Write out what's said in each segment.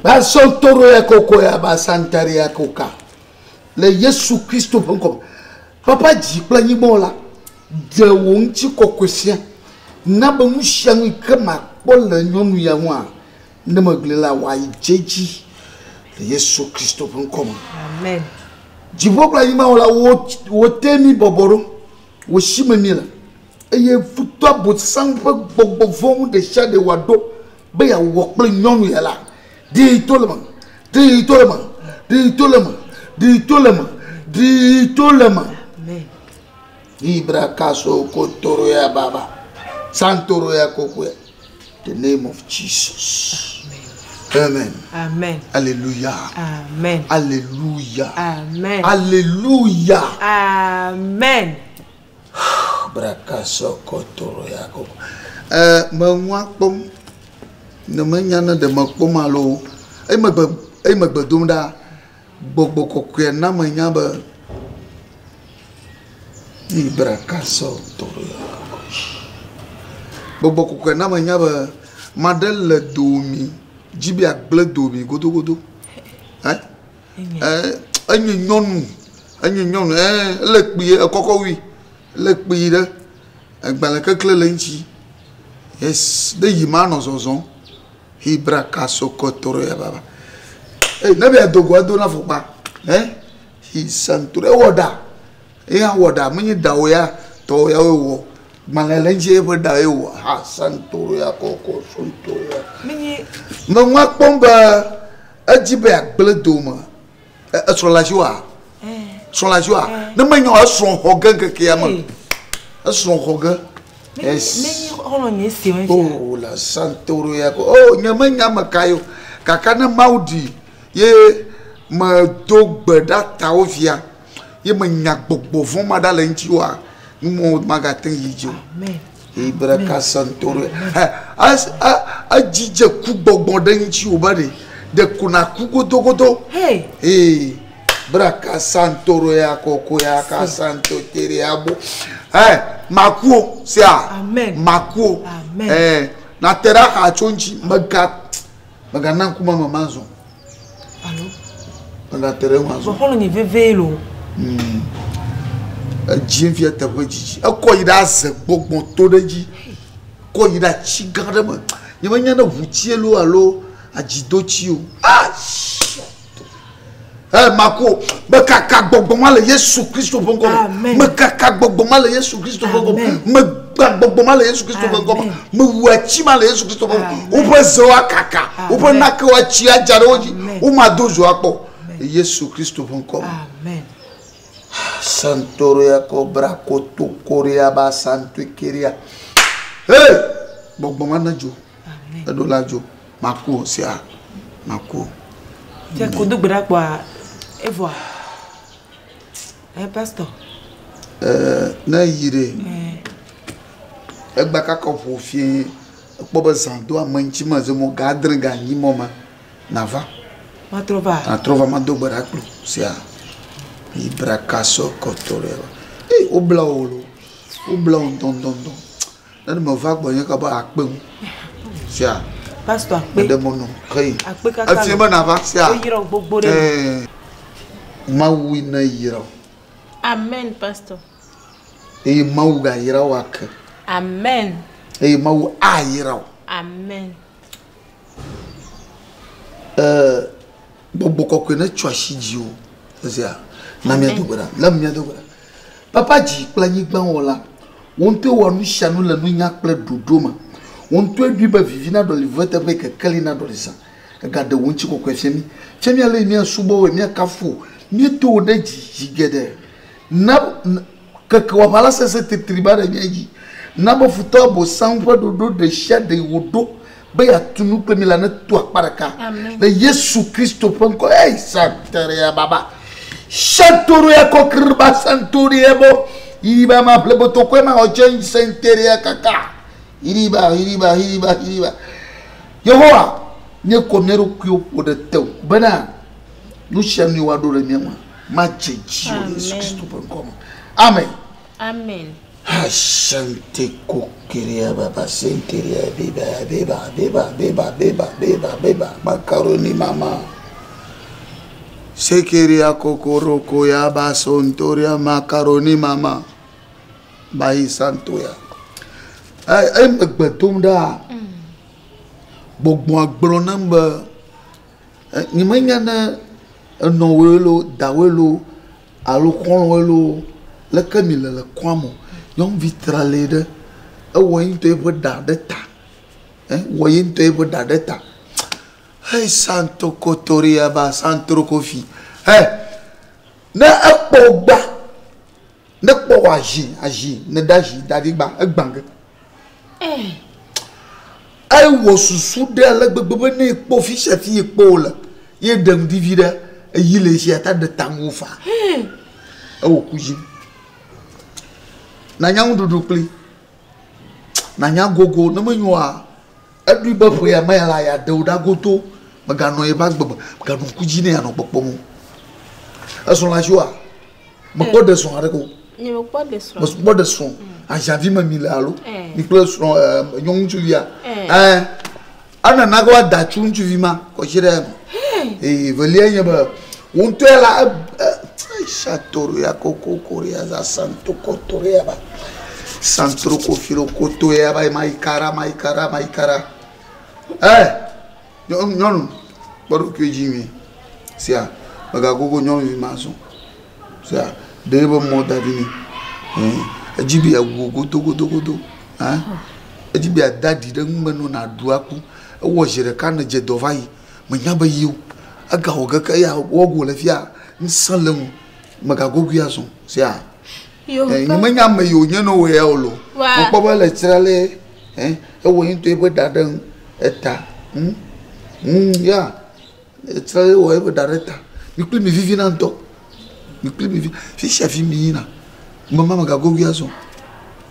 Basotoro ya koko ya basantari ya koka. Le Yesu Christo ponkom. Papa ji planyi bola. De wonchi kokosia. Na ba mu hyangu kama bola nyonu ya wa. Na maglela wa jeji. Le Yesu Christo ponkom. Amen. Jibo planyi bola wo temi boboro. Wo shimamila. Eye futo bot sangpa gbogbo fon de sha de wado. Be ya wo plan nyonu ya la. Di tolema. Amen. Ibra kaso kotoro ya baba. Santoro ya kokwe. The name of Jesus. Amen. Amen. Hallelujah. Amen. Hallelujah. Amen. Hallelujah. Amen. Brakaso kotoro ya kokwe. Mengwakpom. Namanya de makpomalo. Ay magbadum da. Gbogbo kokwe na manya ba. Ibrakaso toro ya kokwe. Gbogbo kokwe na manya ba. Madel le domi. Jibi akble domi. Godo. Anyi nyonu. Lekpi koko wi. Lekpi de. Agbale kekle le nchi. Yes, de yimano zozon. Hibra kaso kotoro ya baba. Nabi adogo adona fupa. Hi santure woda. Woda mwenye dawo ya to ya wo. Malalenje ebe da ewo. Ha santoro ya koko santoro ya. Mwenye pomba ajibe akbele doma. Asolajwa. Solajwa. Na mwenye ason hogan keke ya man. Ason hogan. Yes. Oh la santoro ya ko. Oh nyama kayo. Kakana maudi. Ye ma dogbe da taofia. Ye ma nyagbogbo fun madale nti wa. Mo magatin yijo. Amen. Ibraka santoro. Ajije ku gbogbo de nti o bade. De kuna ku godogodo. Hey. Braka santoro ya koko ya ka santo tere abo. Makuo sia. Amen. Makuo. Amen. Na tera ka chonchi maga nan kuma mamanzo. Allo. Maga tere mazo. Holo ni vevelo. Jivia tabweji. Akoyida se gbogbo to deji. Koyida chigade ma. Nyamanya na huchielo alo ajidochi o. Mako, mekaka gbogbo male Yesu Christo bongo. Mekaka gbogbo male Yesu Christo bongo. Mekaka gbogbo male Yesu Christo bongo. Mwechi male Yesu Christo bongo. Upe zoa kaka. Upe nake wa chia jaroji. Uma dozo akpo. Yesu Christo bongo. Amen. Santoro ya kobra koto korea ba santo keria. Hey! Gbogbo manajo. Amen. Edolajo. Mako sia. Mako. Tia kodo gbera kwa Evoa. Pastor. Na yire. Egba kaka fofie kpoba sando amanchi mazemo gadre ganyi moma. Nava. Matrova mando baraklu. Sia. Ibrakaso kotoreva. Oblaolo. Obla don. Na me va gboyen ka ba akpe. Sia. Pastor akpe. Demono. Hey. Akpe kaka. Afiema na va sia. Oyiro gbogbo re. Mawu na yiro. Amen, Pastor. Mawu ga yira waka. Amen. Mawu a yira. Amen. Bobo kokwe na chwashiji o. Zia. Na mi adogora. La mi adogora. Papa ji planyi gban wola. Wonte wonu shanu la nu nya kple dodoma. Wonte bi ba vivina do livete be kekeli na do lisa. Ga de wonchi kokwe femi. Femi ale mi asubo we mi akafu. Ni to na jigede na kakawa bala sese tribale nyaji na bo futo bo sanfo dodo de shade wodo be ya tunu pe mi la na to aparaka le Yesu Christo ponko santere ya baba shatoro ya kokirba santuri ebo iriba ma plebo to ko ma oje santere ya kaka iriba Yehowa nye konero kyo de tew bana nous sommes nous adorés bien ma Jésus Jésus Christ pour comme Amen. Amen. Ashante kokeria baba senteria beba macaroni mama sekeria kokoroko ya basontoria macaroni mama bai santoya ai magbatum da gbogbo agbro namba ni manyana no welo dawelo alukon welo la kamila la kwamo yon vitrale de woyin to ebo da deta woyin to ebo da deta hey santo kotoria ba santo kofi na akpogba na kpo aji na daji dadigba egbang ai wo susu de la gbegbe ne kpo fi chefi kpo la ye dem divida yile si ata de tangufa o kuji na nyang dudu kli na nyang gogo na manyoa adu ba fo ya mayala ya deuda goto magano e bagbo magano kuji ne ano popo mu aso la joa mo ko de son areko ni mo ko de son mo de son a javi mamilalo ni klo son nyong julia ana na go da chunchu vima ko jire velia nyaba untela Shatoro ya koko korea za santo kotorea ba santro kofiro kotoya ba maikara non bodo kejimi sia baga gogo nyon vi maso sia debo moda dini ajibi agogo togo ajibi adadi de ngmenu na duaku wo jere kan je dovai manyaba yiu aga hoga kaya wogo lafia nsalem magagogu ya so sia ni manya mayo nyeno we olo mo pa le tirale wo yin to ebo dadan eta ya tirale wo ebo dareta mi kli mi vivi nanto mi kli mi fi chef mi na mama magagogu ya so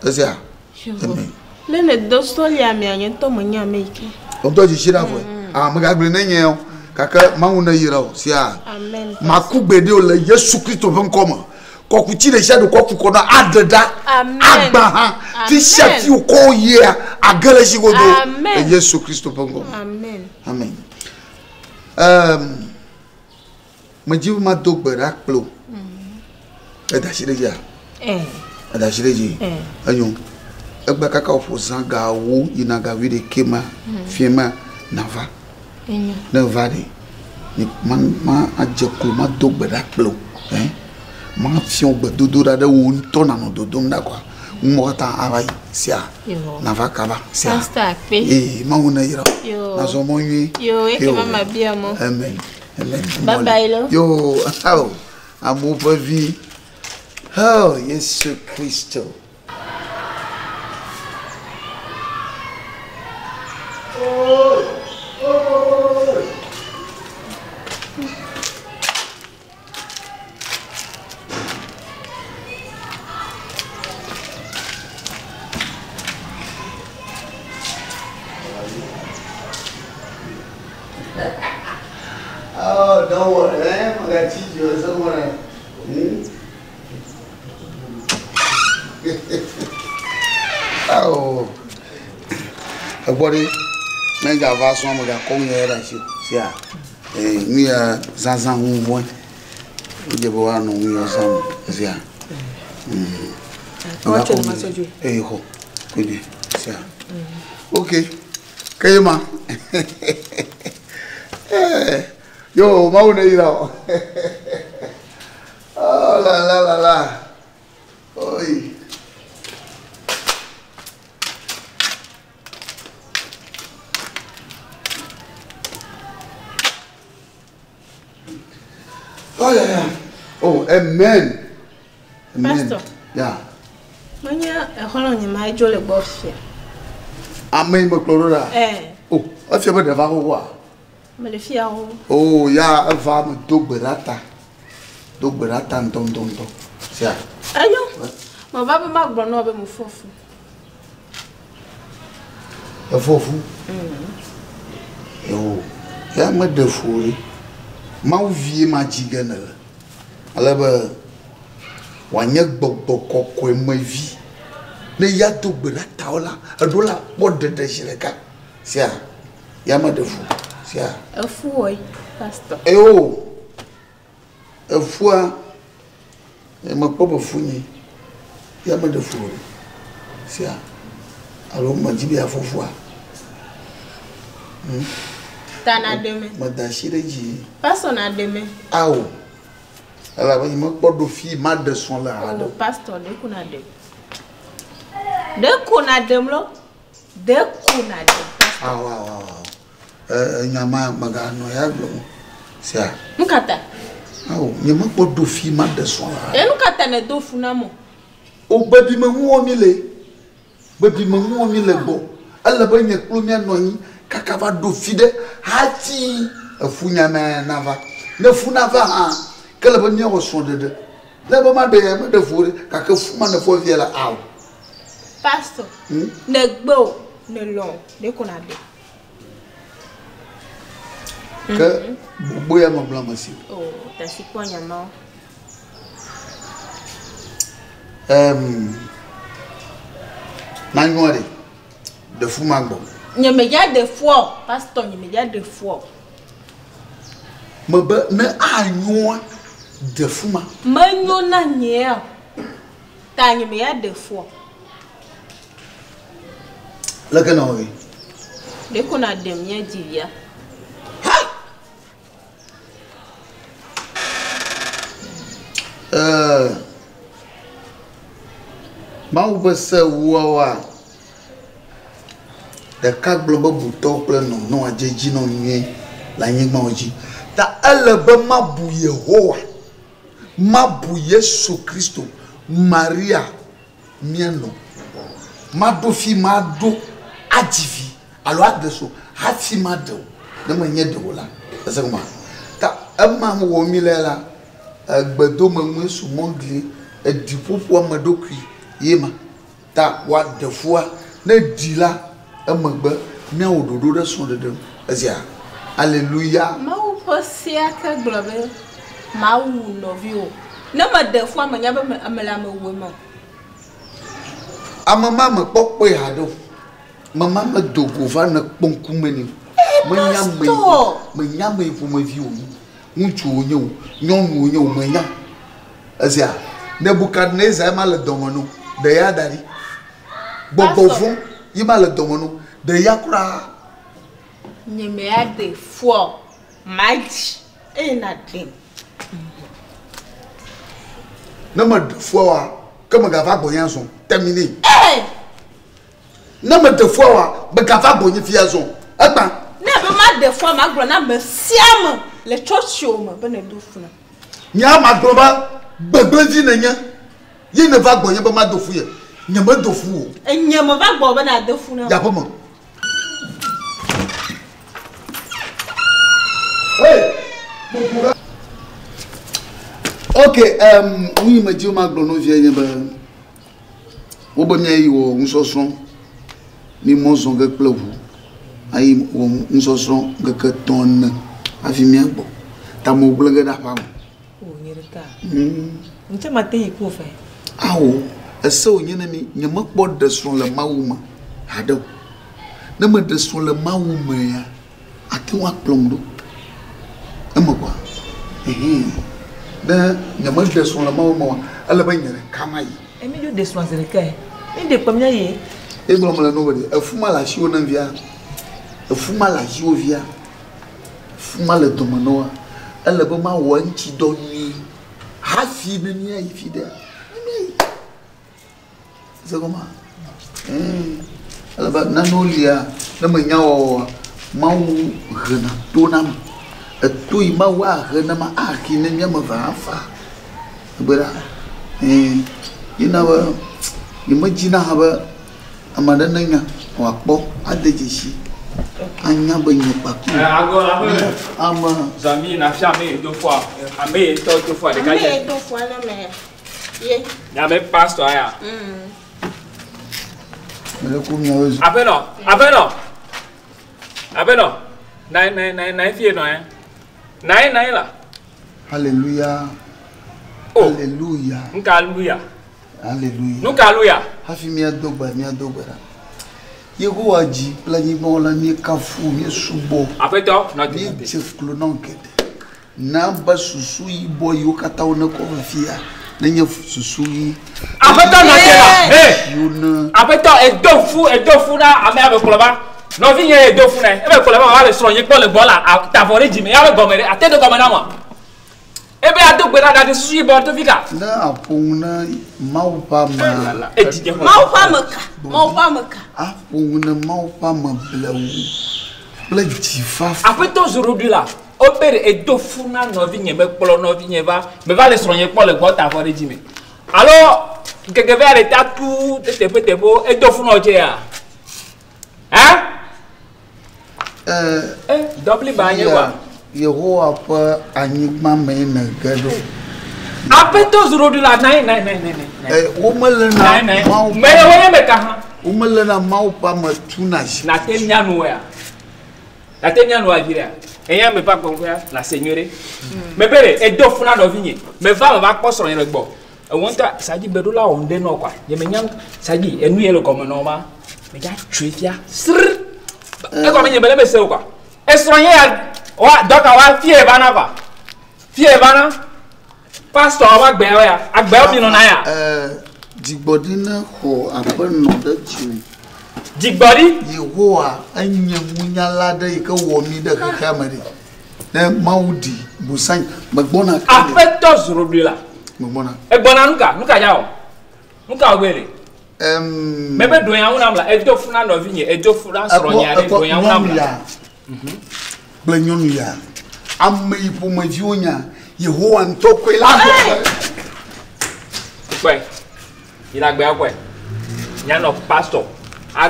sia le ne dosto ya mi anyen to manya meike on to ji shira fo magagbre na nyen kaka mauna yira sia amen makugbede o le Yesu Kristo ben koma ko ku ti le shadow ko ku kono adada agba ha ti shafi ko ye agala shi godo Yesu Kristo ben koma amen majibu ma dogbera kplo da shireja da shireji anyo egba kaka ofo zanga wo ina ga wi de kema fiema nava ne vade ni ma ajekul ma dogbera kplo ma fion gbe dodo da de won to na no dodo nda kwa mo ta abai sia na va kaba sia ma wona yira na so mo yi e mama bia mo amen bye bye lo yo amu pa vi Yesu Kristo don't worry, I'm gonna teach you somewhere. Everybody, make a vast one with a comb here. We are Zazan one. We give one on we are some. Okay, Kayma. Yo, mauna ira. Oh la. Oi. Oh yeah. Oh, amen. Pastor. Yeah. Manya eholo ni mai jole bofia. Amen mo klorora. Oh, afia be deva ho wa. Me le fia ho. Oh, ya ava mo dogberata. Dogberata ndon. Sia. Ayo. Mo baba magbo no be mo fofu. E fofu. Yo. Ya me de furi. Ma vie ma jigana. Alaba wanye gbogbo kokko ma vi ne ya do gbera taola adola podde de shireka sia ya ma de fu sia Afu oi pastor. o afua e ma popo funyi ya ma de fu sia alo ma jibi afofua Tana deme. ma da shireji Pastor na deme. awo ala ba ma podo fi ma de son la Oh, ado pastor de kuna dem. De kuna dem lo. De kuna dem. awo nyama magano ya glo sia Nkata. awo ni ma podo fi ma de son la E nkata ne do funa mo. o baby me hu omi le bo ala ba nya klo mi anoyi kaka va do fide hati afunya me nava ne funava ha kala ba nya so de la ba ma de furi kaka fuma na fo viela aw Pastor. Ne gbo ne long de kuna dem. ke boya ma blama si Oh, ta si ponya no. na nyore de fuma gbo Nyeme ya de fo, pastor nyeme ya de fo. ma ba na anyo de fuma Manyo na nye. Ta nyeme ya de fo. la kana we De kuna dem ya divia. ma wo be se woa de ka gblɔ be buto kple no ajeji no nyi la nyigba oji ta ele be ma bu Yehowa ma bu Yesu Kristo Maria mieno ma do fi ma do ajivi alo adeso hafi ma do ne ma nye do la ese ma ta ema wo mi lela gbedo me su mongli edipopo amadokui yema ta wa defua ne dila emagbe mia ododo de son de ezia hallelujah Ma wo posia ka globe. Ma wo novio. Na ma de fo amanya be amela ma wo ma. amama me popo ya do mama me dogo va na kponkume ni me nyame fu ma vi omi nchu onye o nyonu onye o manya ezia Nebukadnezar ma le domono de ya dari gbogbo fun yi ma le domono de ya kura Nyeme ya de fo. Maji. E na dem. na ma defo wa kama ga va bonyan so terminé Eh! na ma defo wa be ga va bonyi fia so agba Na be ma de fo ma gro na me siam le church show ma be na do funa. nya ma groba gbegbe vi na nya yi ne va bonye be ma dofu ye nya ma dofu o Enyem va gbo be na do funa. ya pomo hey okay we ma ji ma gro no vie nya ba wo bo nya yi wo nsoso ni mo so ge plewu ayi wo nsoso ge ke ton afi mi agbo ta mo gbege da pa O nyerika. Nche mate yiku fe. awo ese onye na mi nyama kpo de so le mawuma hado na me de so le mawuma ya ati wa plomdo emako da nyama de so le mawuma ala ba nyere kama yi Emi jo de soin zerika. Ni de pamnya ye. e gbo mo la no body afuma la shi ona via afuma la ji ovia afuma le domanoa ala ba ma wanchi do ni hafi na ni ayi fide Zagoma. Alaba nanolia na manyawo mawu gena tonam. Etui mawa gena ma aki ne nyama vafa. Bera. Inawa imagine haba amada nanya wakbo adejishi. Anya benye paku. Ama Zami na fiame deux fois. Amé deux fois de Me gagne. do fo na me. Ye. Ya me pastor ya. melekumyawezu. Abeno. Nine fie no eh. Nine la. Hallelujah. Oh. Hallelujah. Nka hallelujah. Hallelujah. Nuka hallelujah. hafi mi adogba ra Yehowa ji planyi bola mi kafu mi subo Apeto na mi chef clonon kede na ba susu yi boy yo kata ona ko fia na nya susu yi Apeto na tela eh yuna Apeto edofu na ame abe koloba no vi ye edofu na ebe koloba wa le so yin po le bola ta fori jimi ya be gomere atedo gomere wa ebe adogbe da de susu yi bo to fika na apun na maupa ma Maupa maka. apun na maupa ma blawu bla jifa Apeto aujourd'hui là opere edofu na no vi nye me polo no vi nye me va le so yin po le bo ta fori jimi alors quelque vers l'état tout te beau edofu no je ya hein double bagne wa Yehowa pa anyigma me na gado Apeto aujourd'hui là nai umalana mau me wo me ka ha umalana mau pa ma tunaji na te nyanu ya na te nyanu agira eya me pa ko la seigneurie me bere edofu na no vinye me va ko so yin gbo wonta saji bedola onde no kwa ye me nyam saji enu ye le comme no ma me ja twefia sr e ko me nyebele me se kwa esronye ya wa doka wa fie bana kwa fie bana pastor wa gbe ya agbe obi no na ya digbodi na ho apan no da ji digbodi Yehowa anya munyala da ka wo mi da ka kamari na maudi busan magbona ka Apeto aujourd'hui là magbona egbona nuka ya nuka ogbere mebe do ya una mla edofu na no vinye edofu na sronya re do ya una mla Blanyonu ya amma ipo mavionya Yehowa ntoko ilando kwe ila gbe akwe nya no pastor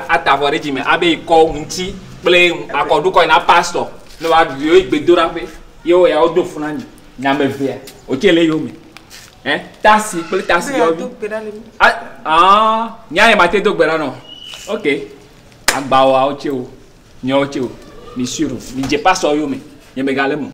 atavore jime abe ko nti ple akoduko na pastor no wa yo igbedora pe yo ya odofu na ni nya mevia o chele yo mi tasi ple tasi yo bi nya e mate dogbera no okay agbawa o che o nya o che o mi suru mi je pastor yo mi nye me galemu